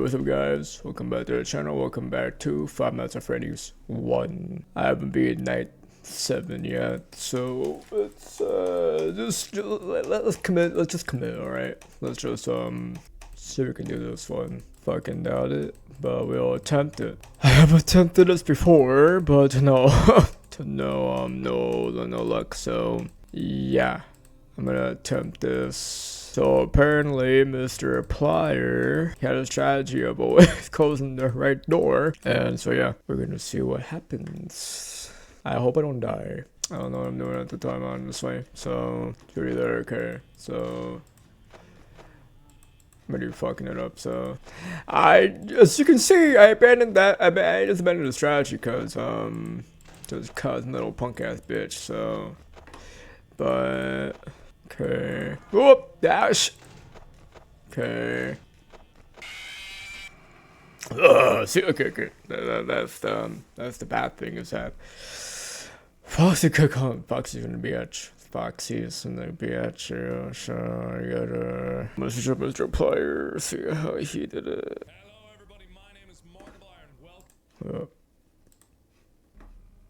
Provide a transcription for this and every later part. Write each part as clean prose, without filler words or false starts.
what's up guys, welcome back to the channel, welcome back to 5 Nights at Freddy's 1. I haven't beat night 7 yet, so let's just commit, alright? Let's just see if we can do this one. Fucking doubt it, but we'll attempt it. I have attempted this before, but no, no luck, so yeah. I'm gonna attempt this. So apparently Mr. Plier had a strategy of always closing the right door. And so yeah, we're gonna see what happens. I hope I don't die. I don't know what I'm doing at the time, honestly. So, pretty there, okay. So, I'm gonna be fucking it up, so. As you can see, I abandoned that. I just abandoned the strategy because, just cause little punk ass bitch, so. But. Okay. Whoop! Dash! Okay. See, okay. That's the bad thing is that Foxy's gonna be at Foxy's gonna be at you, so I gotta message up Mr. Plier, see how he did it. Hello everybody, my name is Markiplier and welcome.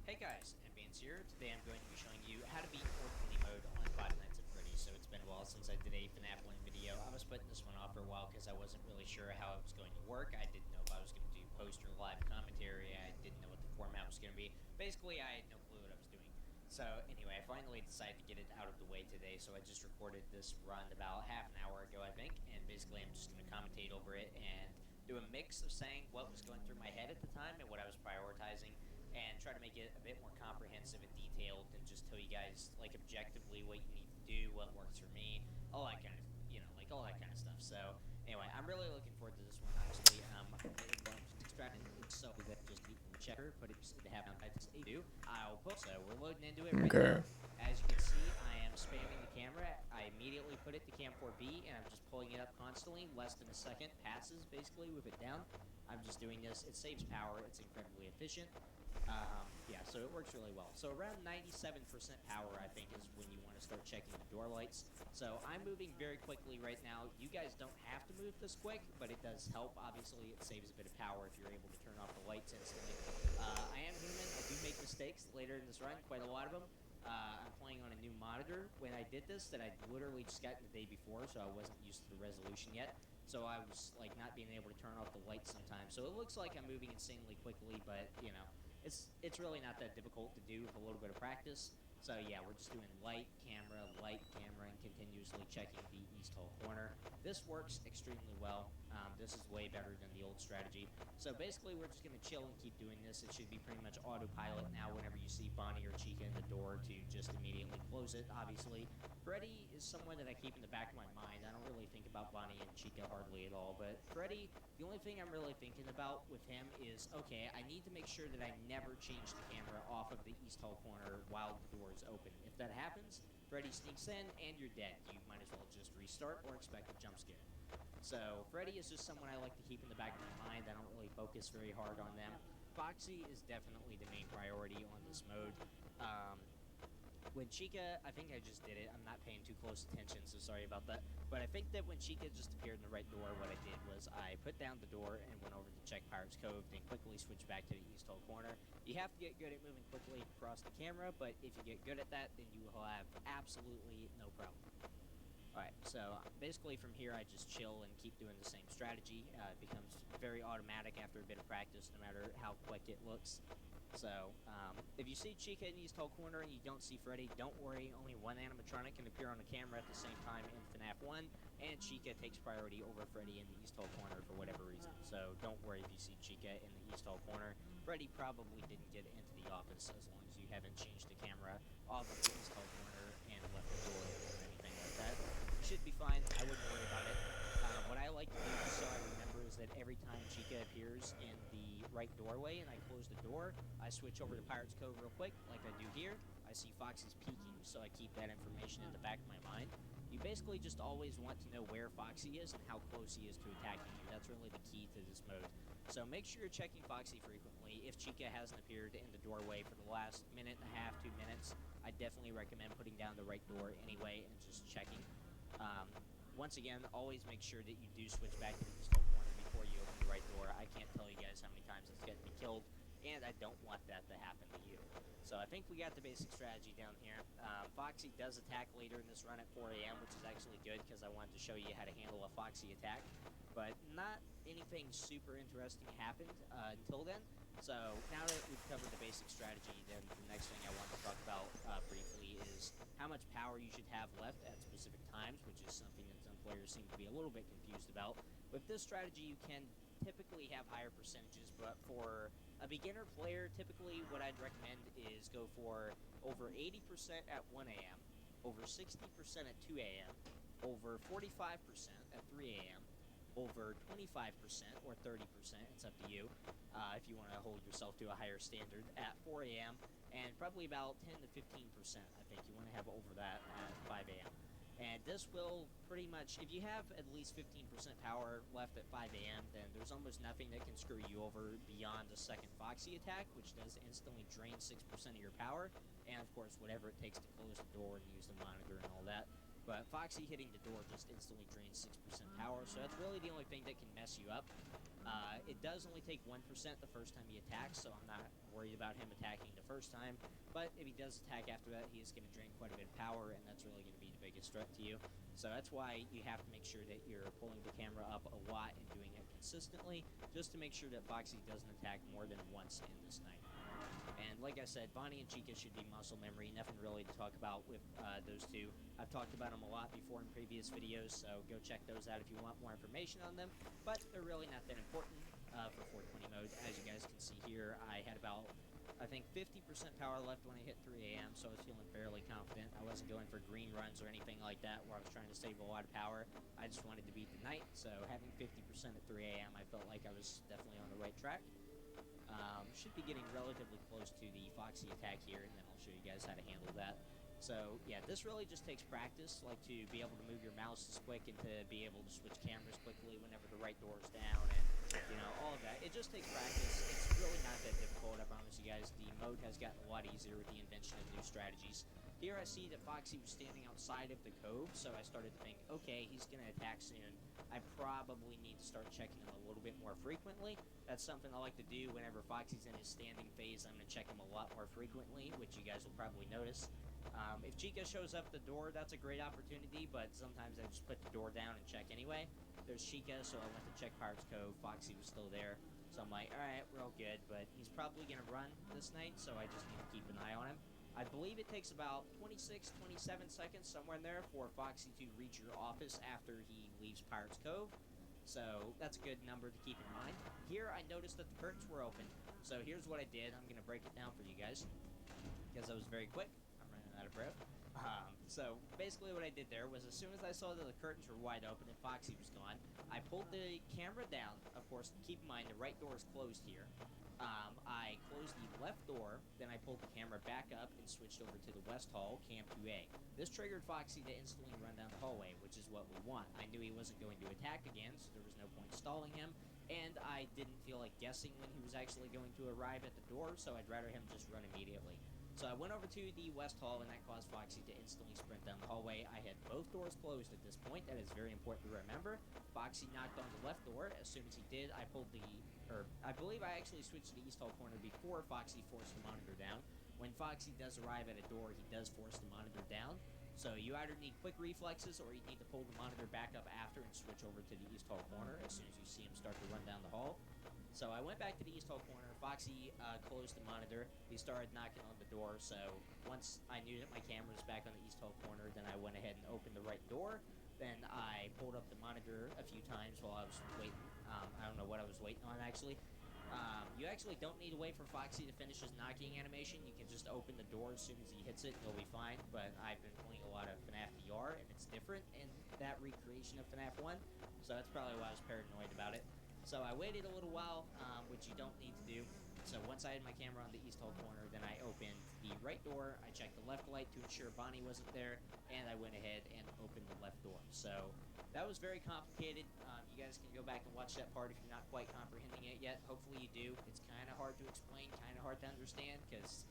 Hey guys, Ambience here. Today I'm going to be showing you how to beat Orderly mode on Five Nights at Freddy's. So it's been a while since I did a FNAF 1 video. I was putting this one off for a while because I wasn't really sure how it was going to work. I didn't know if I was going to do post or live commentary. I didn't know what the format was going to be. Basically, I had no clue what I was doing. So anyway, I finally decided to get it out of the way today. So I just recorded this run about half an hour ago, I think. And basically, I'm just going to commentate over it and do a mix of saying what was going through my head at the time and what I was prioritizing, and try to make it a bit more comprehensive and detailed and just tell you guys, like, objectively what you need to do, what works for me, all that kind of, like all that kind of stuff. So anyway, I'm really looking forward to this one, honestly. Extracting so that just checker, put it to have I just do. I'll put, so we're loading into it right now. As you can see, I am spamming the camera. I immediately put it to cam 4B and I'm just pulling it up constantly. Less than a second passes basically with it down. I'm just doing this. It saves power. It's incredibly efficient. Yeah, so it works really well. So around 97% power, I think, is when you want to start checking the door lights. So I'm moving very quickly right now. You guys don't have to move this quick, but it does help. Obviously, it saves a bit of power if you're able to turn off the lights instantly. I am human. I do make mistakes later in this run, quite a lot of them. I'm playing on a new monitor when I did this that I literally just got the day before, so I wasn't used to the resolution yet. So I was like not being able to turn off the lights sometimes. So it looks like I'm moving insanely quickly, but it's really not that difficult to do with a little bit of practice. So yeah, we're just doing light, camera, and continuously checking the east hall corner. This works extremely well. This is way better than the old strategy. So basically, we're just gonna chill and keep doing this. It should be pretty much autopilot now whenever you see Bonnie or Chica in the door to just immediately close it, obviously. Freddy is someone that I keep in the back of my mind. I don't really think about Bonnie and Chica hardly at all, but Freddy, the only thing I'm really thinking about with him is, okay, I need to make sure that I never change the camera off of the east hall corner while the door is open. If that happens, Freddy sneaks in and you're dead. You might as well just restart or expect a jump scare. So Freddy is just someone I like to keep in the back of my mind. I don't really focus very hard on them. Foxy is definitely the main priority on this mode. When Chica, I think I just did it. I'm not paying too close attention, so sorry about that. But I think that when Chica just appeared in the right door, what I did was I put down the door and went over to check Pirate's Cove, then quickly switched back to the east hall corner. You have to get good at moving quickly across the camera, but if you get good at that, then you will have absolutely no problem. Alright, so basically from here I just chill and keep doing the same strategy. It becomes very automatic after a bit of practice, no matter how quick it looks. So, if you see Chica in the east hall corner and you don't see Freddy, don't worry, only one animatronic can appear on the camera at the same time in FNAF 1, and Chica takes priority over Freddy in the east hall corner for whatever reason. So, don't worry if you see Chica in the east hall corner. Freddy probably didn't get into the office as long as you haven't changed the camera off of the east hall corner and left the door or anything like that. You should be fine. I wouldn't worry about it. What I like to do, just so I remember, is that every time Chica appears in the right doorway and I close the door, I switch over to Pirate's Cove real quick, like I do here. I see Foxy's peeking, so I keep that information in the back of my mind. You basically just always want to know where Foxy is and how close he is to attacking you. That's really the key to this mode. So make sure you're checking Foxy frequently. If Chica hasn't appeared in the doorway for the last minute and a half, 2 minutes, I definitely recommend putting down the right door anyway and just checking. Once again, always make sure that you do switch back to the east hall corner before you open the right I don't want that to happen to you. So I think we got the basic strategy down here. Foxy does attack later in this run at 4 a.m., which is actually good because I wanted to show you how to handle a Foxy attack. But not anything super interesting happened until then. So now that we've covered the basic strategy, then the next thing I want to talk about briefly is how much power you should have left at specific times, which is something that some players seem to be a little bit confused about. With this strategy, you can typically have higher percentages, but for a beginner player, typically what I'd recommend is go for over 80% at 1 a.m., over 60% at 2 a.m., over 45% at 3 a.m., over 25% or 30%, it's up to you, if you want to hold yourself to a higher standard, at 4 a.m., and probably about 10 to 15%, I think you want to have over that at 5 a.m. And this will pretty much, if you have at least 15% power left at 5 a.m., then there's almost nothing that can screw you over beyond the second Foxy attack, which does instantly drain 6% of your power, and of course, whatever it takes to close the door and use the monitor and all that. But Foxy hitting the door just instantly drains 6% power, so that's really the only thing that can mess you up. It does only take 1% the first time he attacks, so I'm not worried about him attacking the first time. But if he does attack after that, he is going to drain quite a bit of power, and that's really going to be the biggest threat to you. So that's why you have to make sure that you're pulling the camera up a lot and doing it consistently, just to make sure that Foxy doesn't attack more than once in this night. And like I said, Bonnie and Chica should be muscle memory. Nothing really to talk about with those two. I've talked about them a lot before in previous videos, so go check those out if you want more information on them. But they're really not that important for 420 mode. As you guys can see here, I had about, I think, 50% power left when I hit 3 a.m., so I was feeling fairly confident. I wasn't going for green runs or anything like that where I was trying to save a lot of power. I just wanted to beat the night, so having 50% at 3 a.m., I felt like I was definitely on the right track. Should be getting relatively close to the Foxy attack here, and then I'll show you guys how to handle that. So, yeah, this really just takes practice, like to be able to move your mouse as quick and to be able to switch cameras quickly whenever the right door is down and, you know, all of that. It just takes practice. It's really not that difficult, I promise you guys. The mode has gotten a lot easier with the invention of new strategies. Here I see that Foxy was standing outside of the cove, so I started to think, okay, he's going to attack soon. I probably need to start checking him a little bit more frequently. That's something I like to do whenever Foxy's in his standing phase. I'm going to check him a lot more frequently, which you guys will probably notice. If Chica shows up at the door, that's a great opportunity, but sometimes I just put the door down and check anyway. There's Chica, so I went to check Pirate's Cove. Foxy was still there, so I'm like, alright, we're all good, but he's probably going to run this night, so I just need to keep an eye on him. I believe it takes about 26, 27 seconds, somewhere in there, for Foxy to reach your office after he leaves Pirate's Cove. So that's a good number to keep in mind. Here, I noticed that the curtains were open. So here's what I did. I'm going to break it down for you guys, because I was very quick. I'm running out of breath. So basically what I did there was, as soon as I saw that the curtains were wide open and Foxy was gone, I pulled the camera down. Of course, keep in mind, the right door is closed here. I closed the left door, then I pulled the camera back up and switched over to the west hall, cam 2A. This triggered Foxy to instantly run down the hallway, which is what we want. I knew he wasn't going to attack again, so there was no point stalling him, and I didn't feel like guessing when he was actually going to arrive at the door, so I'd rather him just run immediately. So I went over to the west hall, and that caused Foxy to instantly sprint down the hallway. I had both doors closed at this point. That is very important to remember. Foxy knocked on the left door. As soon as he did, I pulled I believe I actually switched to the east hall corner before Foxy forced the monitor down. When Foxy does arrive at a door, he does force the monitor down. So you either need quick reflexes, or you need to pull the monitor back up after and switch over to the east hall corner as soon as you see him start to run down the hall. So I went back to the east hall corner. Foxy closed the monitor. He started knocking on the door. So once I knew that my camera was back on the east hall corner, then I went ahead and opened the right door. Then I pulled up the monitor a few times while I was waiting. I don't know what I was waiting on, actually. You actually don't need to wait for Foxy to finish his knocking animation. You can just open the door as soon as he hits it, and you'll be fine. But I've been playing a lot of FNAF VR, and it's different in that recreation of FNAF 1. So that's probably why I was paranoid about it. So I waited a little while, which you don't need to do. So once I had my camera on the east hall corner, then I opened the right door, I checked the left light to ensure Bonnie wasn't there, and I went ahead and opened the left door. So that was very complicated. You guys can go back and watch that part if you're not quite comprehending it yet. Hopefully you do. It's kind of hard to explain, kind of hard to understand, because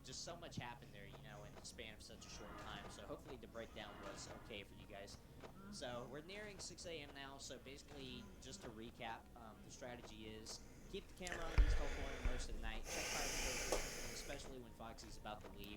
just so much happened there, you know, in the span of such a short time. So hopefully the breakdown was okay for you guys. So we're nearing 6 a.m. now, so basically, just to recap, the strategy is Keep the camera on the east hole corner most of the night. Check Pirate's Cove frequently, especially when Foxy's about to leave.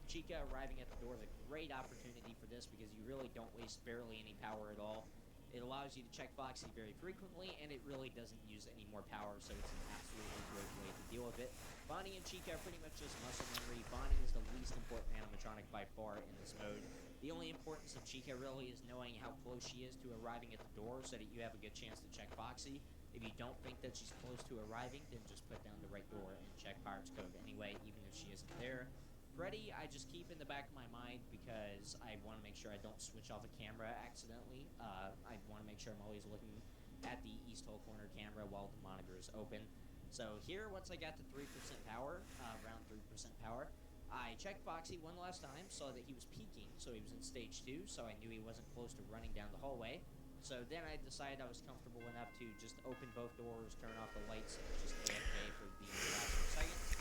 Chica arriving at the door is a great opportunity for this because you really don't waste barely any power at all. It allows you to check Foxy very frequently, and it really doesn't use any more power, so it's an absolutely great way to deal with it. Bonnie and Chica are pretty much just muscle memory. Bonnie is the least important animatronic by far in this mode. The only importance of Chica really is knowing how close she is to arriving at the door so that you have a good chance to check Foxy. If you don't think that she's close to arriving, then just put down the right door and check Pirate's Cove anyway, even if she isn't there. Freddy, I just keep in the back of my mind because I want to make sure I don't switch off a camera accidentally. I want to make sure I'm always looking at the east hole corner camera while the monitor is open. So here, once I got to 3% power, around 3% power, I checked Foxy one last time, saw that he was peeking, so he was in stage 2, so I knew he wasn't close to running down the hallway. So then I decided I was comfortable enough to just open both doors, turn off the lights, and just AFK for the last few seconds.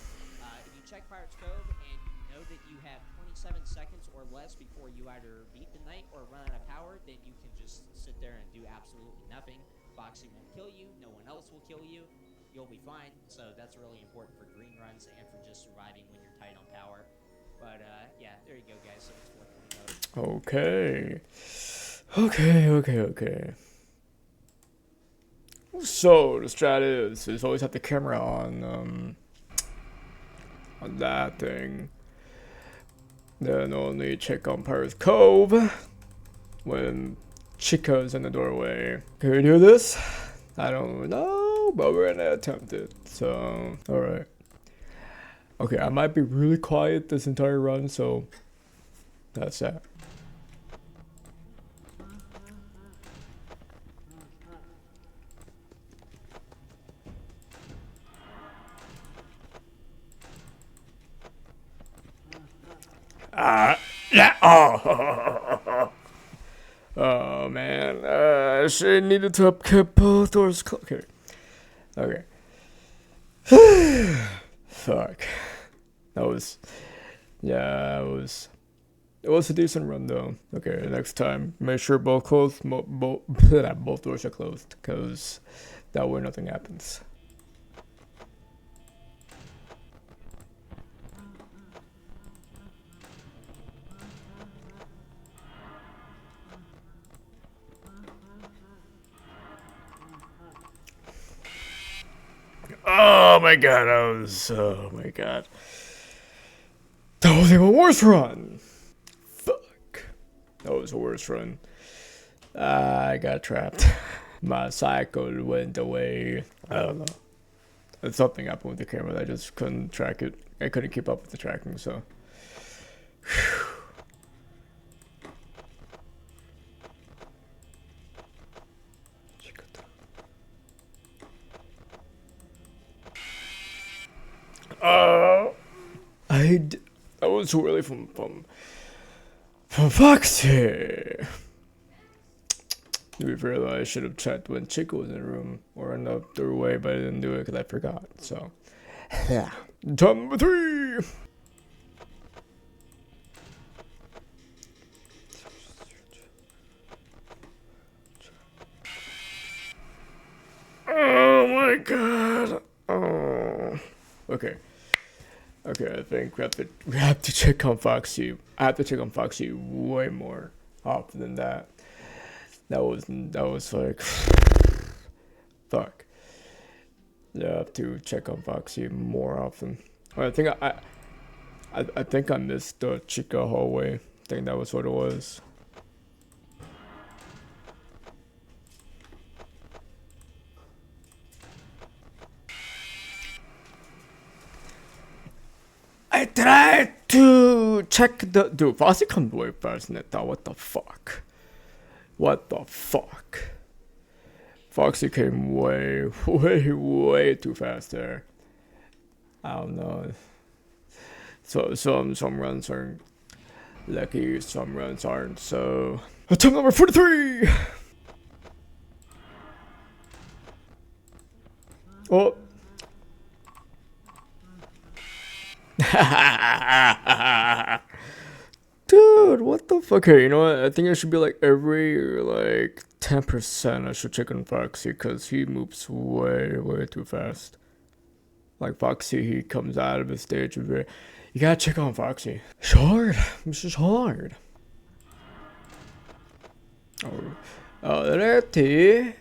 If you check Pirate's Cove and you know that you have 27 seconds or less before you either beat the night or run out of power, then you can just sit there and do absolutely nothing. Foxy won't kill you, no one else will kill you, you'll be fine. So that's really important for green runs and for just surviving when you're tight on power. But yeah, there you go, guys. So it's 420 mode. Okay. Okay. So the strat is always have the camera on that thing. Then only check on Pirate's Cove when Chica's in the doorway. Can we do this? I don't know, but we're gonna attempt it. So, alright. Okay, I might be really quiet this entire run, so that's that. Yeah. Oh. Oh man. She needed to keep both doors closed. Okay. Fuck. That was. Yeah, it was a decent run though. Okay, next time, make sure both both doors are closed, cause that way nothing happens. Oh my god, oh my god. That was even worse run! Fuck. That was a worse run. I got trapped. My cycle went away. I don't know. Something happened with the camera. I just couldn't track it. I couldn't keep up with the tracking, so. I was too early from Foxy. To be fair though, I should have checked when Chico was in the room or in the doorway, but I didn't do it because I forgot. So, yeah. Time number 3. Oh my god. Oh. Okay. Okay, I think we have to check on Foxy. I have to check on Foxy way more often than that. That was like fuck. Yeah, I have to check on Foxy more often. I think I think I missed the Chica hallway. I think that was what it was. I tried to check the dude. Foxy come way first, Neta. What the fuck? What the fuck? Foxy came way too fast there. I don't know. So some runs are lucky, some runs aren't. So attempt number 43. Oh. Dude, what the fuck? Okay, you know what? I think it should be like every like 10%, I should check on Foxy because he moves way, way too fast. Like Foxy, he comes out of his stage. You gotta check on Foxy. It's hard. This is hard. Alrighty.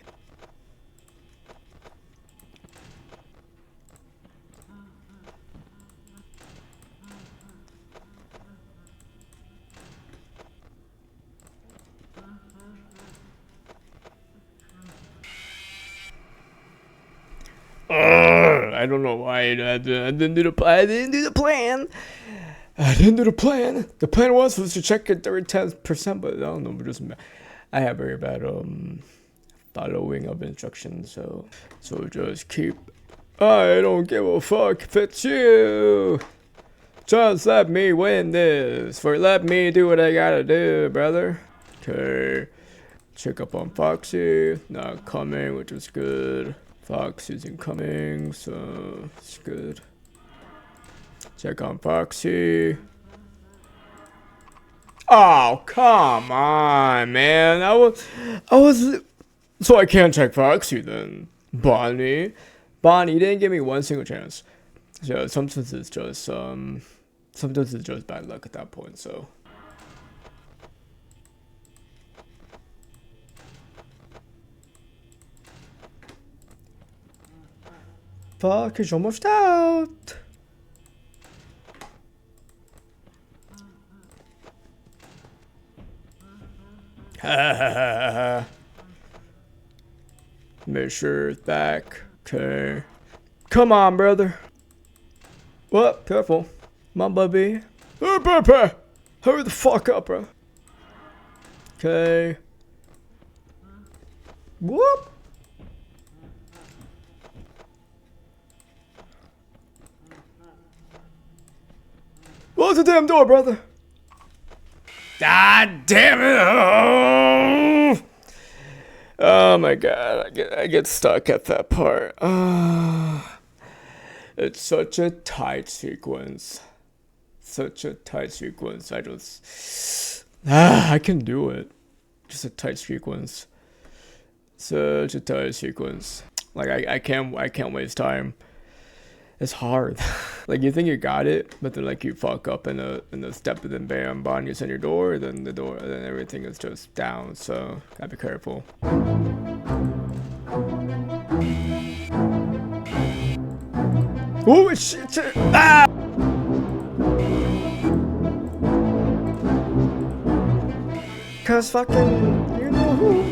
I don't know why I didn't do the plan. The plan was to check it every 10%, but I don't know. I have very bad following of instructions, so just keep. I don't give a fuck if it's you. Just let me win this. Let me do what I gotta do, brother. Okay. Check up on Foxy. Not coming, which is good. Fox isn't coming, so it's good. Check on Foxy. Oh, come on, man. I was. So I can't check Foxy then. Bonnie didn't give me one single chance. So sometimes it's just bad luck at that point. So. Fuck is almost out. Make sure it's back. Okay. Come on, brother. What? Careful. My baby. Hey, baby. Hurry the fuck up, bro. Okay. Whoop. Close the damn door, brother. God damn it! Oh my god, I get stuck at that part. It's such a tight sequence. I can do it. Just a tight sequence. Such a tight sequence. Like I can't waste time. It's hard. Like you think you got it, but then like you fuck up in a step, and then bam, Bonnie's on your door, then then everything is just down. So gotta be careful. Oh shit! Ah! Cause fucking, you know who?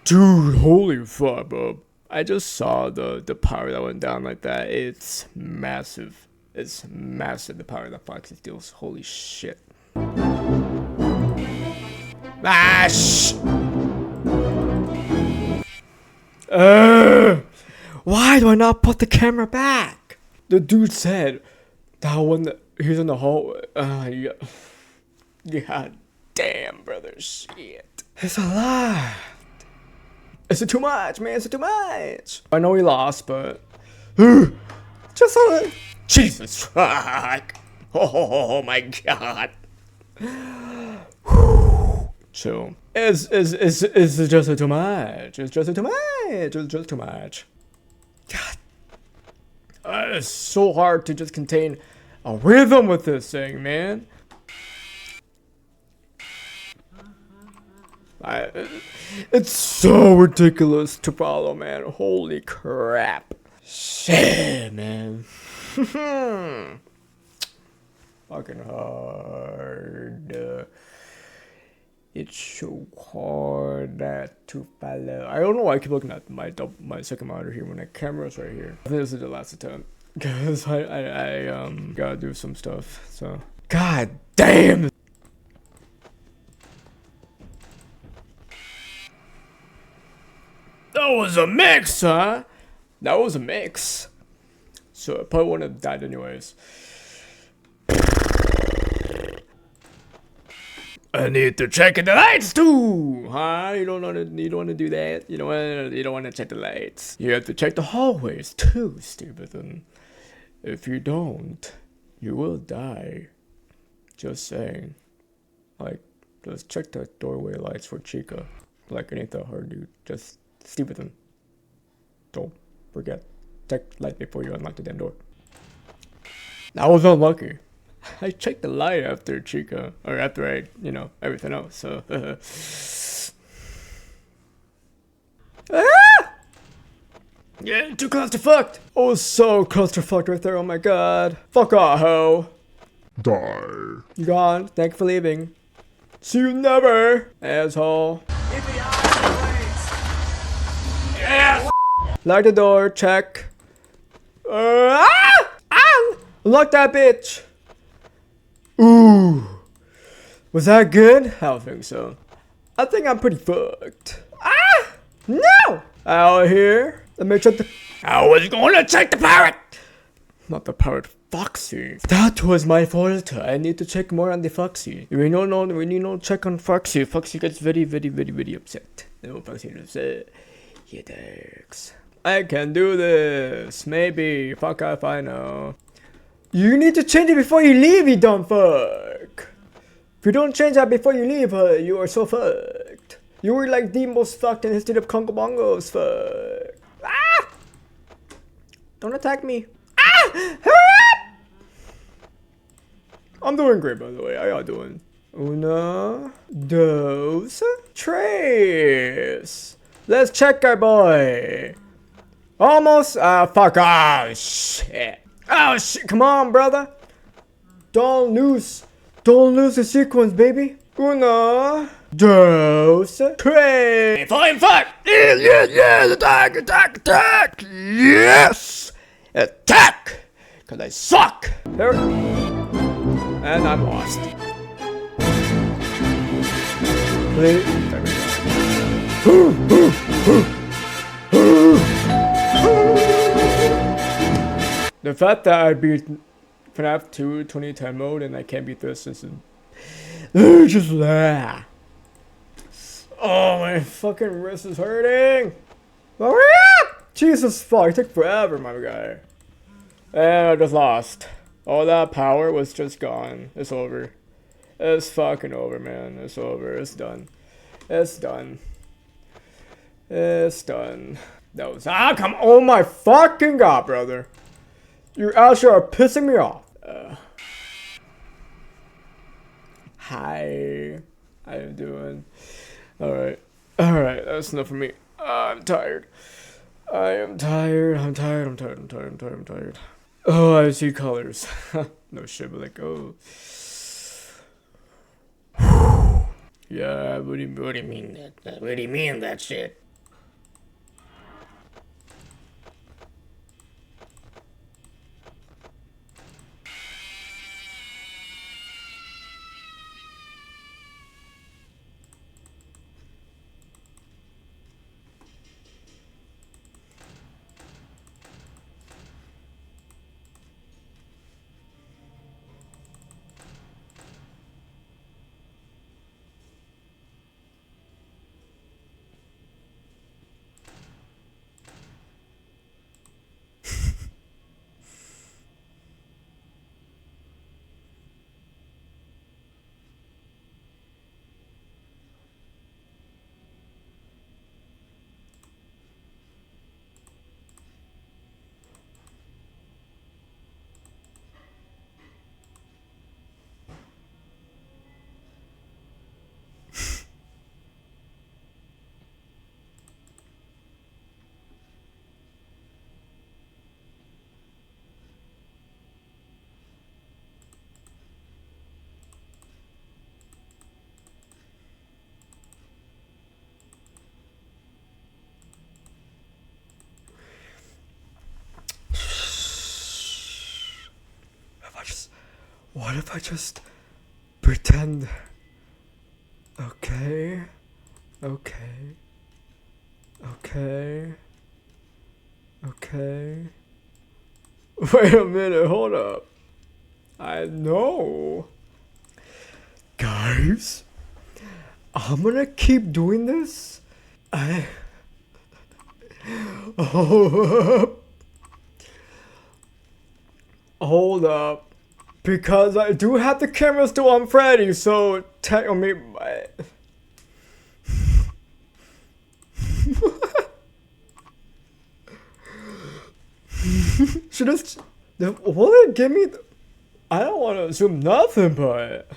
Dude, holy fuck, bro. I just saw the power that went down like that. It's massive. It's massive, the power that Foxy steals. Holy shit. Ah, why do I not put the camera back? The dude said that when he's in the hallway. Yeah. God damn, brother. Shit. It's a lot. Is it too much, man? Is it too much? I know he lost, but just so Jesus fuck. Oh my god. Chill. Is it just too much? It's just too much. It's just too much. God. It's so hard to just contain a rhythm with this thing, man. It's so ridiculous to follow, man. Holy crap. Shit, man. Fucking hard. It's so hard to follow. I don't know why I keep looking at my second monitor here when the camera's right here. I think this is the last attempt. Because I gotta do some stuff. So. God damn! That was a mix, huh? That was a mix. So I probably wouldn't have died anyways. I need to check the lights too, huh? You don't want to do that. You don't want to check the lights. You have to check the hallways too, stupid. And if you don't, you will die. Just saying. Like, Just check the doorway lights for Chica. Like anything hard, dude. Just stay with them. Don't forget. Check light before you unlock the damn door. I was unlucky. I checked the light after Chica, or after I, everything else, so. Ah! Yeah, too clusterfucked! Oh, so clusterfucked right there, oh my god. Fuck off, ho. Die. You gone, thank you for leaving. See you never, asshole. Yes! Lock the door, check. Lock that bitch! Ooh. Was that good? I don't think so. I think I'm pretty fucked. Ah! No! Out here. Let me check the. I was gonna check the parrot! Not the parrot, Foxy. That was my fault. I need to check more on the Foxy. We need no check on Foxy. Foxy gets very, very, very, very upset. No, Foxy is upset. He thinks. I can do this. Maybe. Fuck if I know. You need to change it before you leave, you dumb fuck. If you don't change that before you leave, you are so fucked. You were like the most fucked in history of Congo Bongos, fuck. Ah! Don't attack me. Ah! Hurry up! I'm doing great, by the way. How y'all doing? Una, dos, tres. Let's check our boy. Almost. Fuck. Oh, shit. Oh, shit. Come on, brother. Don't lose the sequence, baby. Una, dos, tres. Fine, fuck. Yeah. Attack. Yes. Attack. Cause I suck. Here. And I'm lost. Wait. There we go. The fact that I beat FNAF 2 2010 mode and I can't beat this is just oh, my fucking wrist is hurting. Hurry up! Jesus fuck, it took forever, my guy. And I just lost. All that power was just gone. It's over. It's fucking over, man. It's over. It's done. It's done. It's done. That was come. Oh my fucking god, brother. You actually are pissing me off. Hi. How you doing? Alright. Alright, that's enough for me. I'm tired. I'm tired. Oh, I see colors. No shit, but like, oh. Yeah, what do you mean that? What do you mean that shit? What if I just pretend? Okay. Wait a minute, hold up. I know. Guys, I'm gonna keep doing this. Hold up. Because I do have the camera still on Freddy, so attack on me, but... Should have... Will it give me... I don't want to assume nothing, but...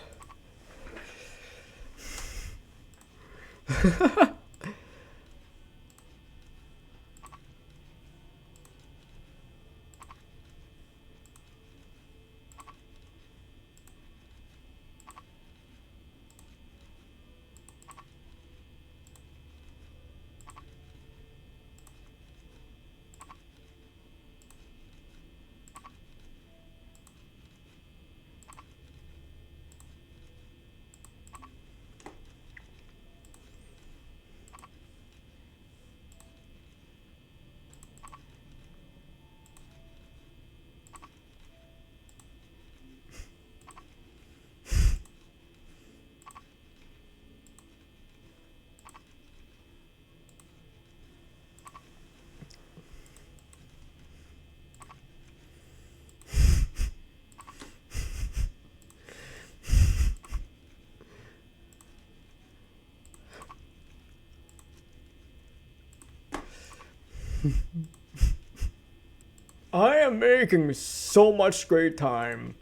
I am making so much great time.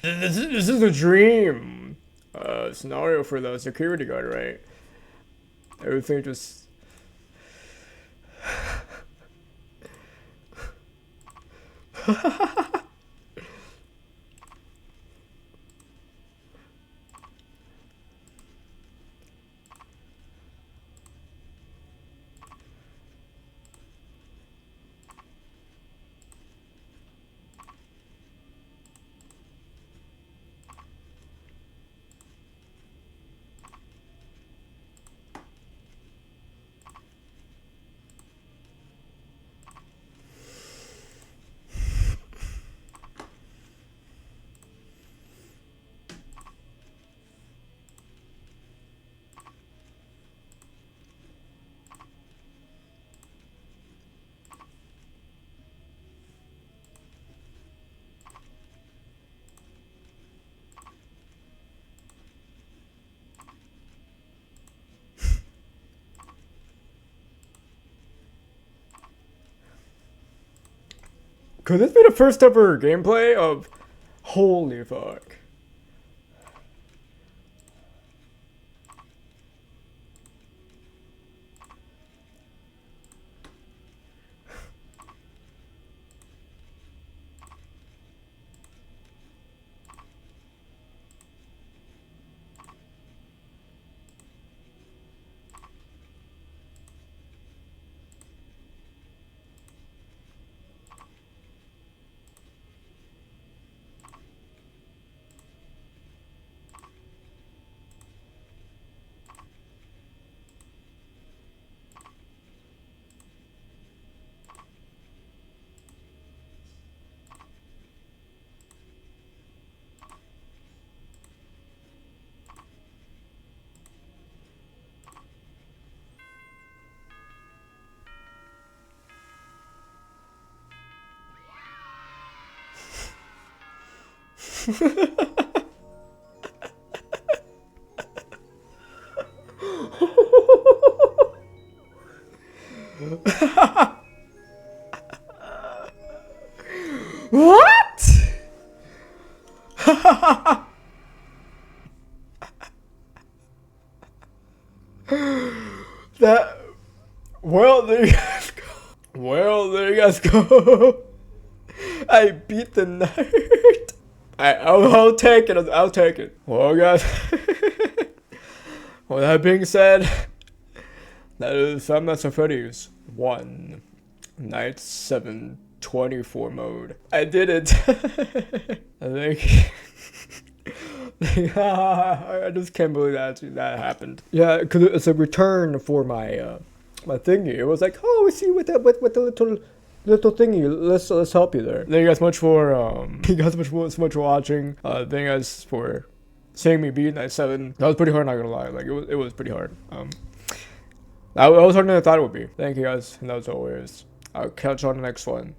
This is a dream scenario for the security guard, right? Everything just... Could this be the first ever gameplay of... Holy fuck. What? That... Well, there you guys go. Well, there you guys go. I beat the nerd. I'll take it. I'll take it. Well, guys. With that being said, that is Five Nights at Freddy's 1 Night 7/24 mode. I did it. I think. I just can't believe that happened. Yeah, because it's a return for my my thingy. It was like, oh, we see with the little thingy. Let's help you there. Thank you guys much for thank you guys so much for watching. Thank you guys for seeing me beat Night 7. That was pretty hard, not gonna lie. Like it was pretty hard. I was harder than I thought it would be. Thank you guys, and as always, I'll catch you on the next one.